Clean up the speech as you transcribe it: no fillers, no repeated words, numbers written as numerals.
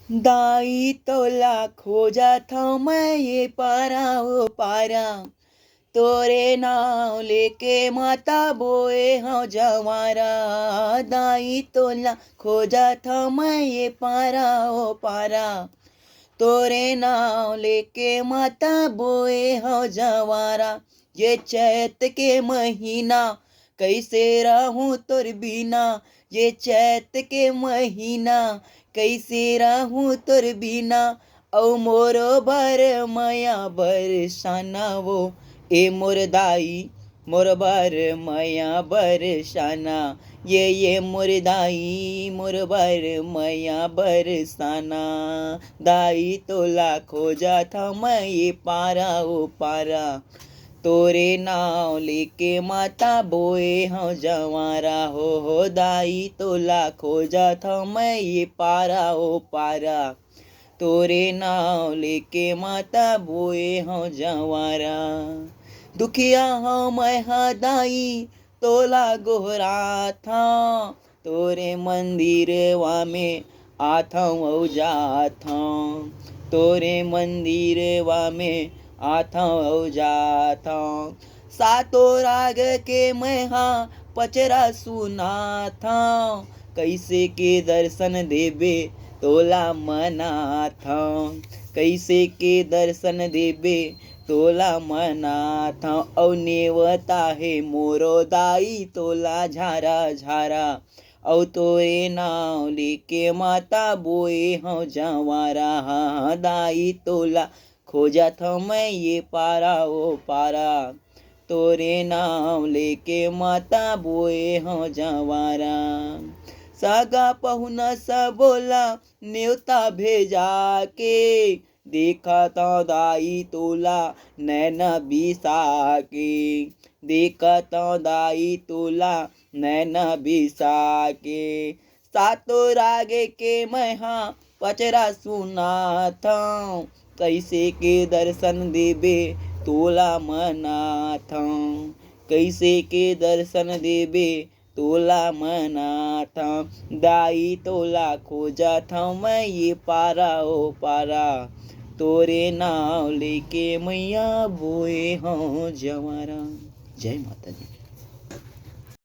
दाई तोला खोजा था मैं ये पारा ओ पारा, तोरे नाव लेके माता बोए हाँ जवारा। दाई तोला खोजा था मैं ये पारा ओ पारा, तोरे नाव लेके माता बोए हाँ जवारा। ये चैत के महीना कैसे रहूं तोर बिना, ये चैत के महीना कैसे रहूं तोर बिना। औ मोरो बर मया बरसाना वो, ए मोर दाई मोर बर मया बरसाना। ये मोर दाई मोर बर मया बरसाना। दाई तोला खोजा था मैं ये पारा ओ पारा, तोरे नाव लेके माता बोए हाँ जवारा। हो दाई तोला खोजा था मैं ये पारा ओ पारा, तोरे नाव लेके माता बोए हाँ जवारा। दुखिया हाँ मैं हाँ दाई तोला गोहरा था, तोरे मंदिर वा में आथाऊं औ जाथाऊं, तोरे मंदिर वा में आथाऊं औ जाथाऊं। सातो राग के मैं हाँ पचरा सुनाथाऊं, कैसे के दर्शन देबे तोला मनाथाऊं, कैसे के दर्शन देबे तोला मनाथाऊं। औ नेवता है मोरो दाई तोला झारा झारा, औ तोरे नाव लेके माता बोए हाँ जवारा। हाँ दाई तोला खोजा था मैं ये पारा ओ पारा, तोरे नाव लेके माता बोए हाँ जवारा। सागा पहुना सा बोला न्योता भेजा के, देखा था दाई तोला नैना बिसा के, देखा था दाई तोला नैना बिसा के। सातो रागे के मैं हाँ पचरा सुना था, कैसे के दर्शन देबे तोला मना था, कैसे के दर्शन देबे तोला मना था। दाई तोला खोजा था मैं ये पारा ओ पारा, तोरे नाव लेके मैया बोए हाँ जवारा। जय माता दी।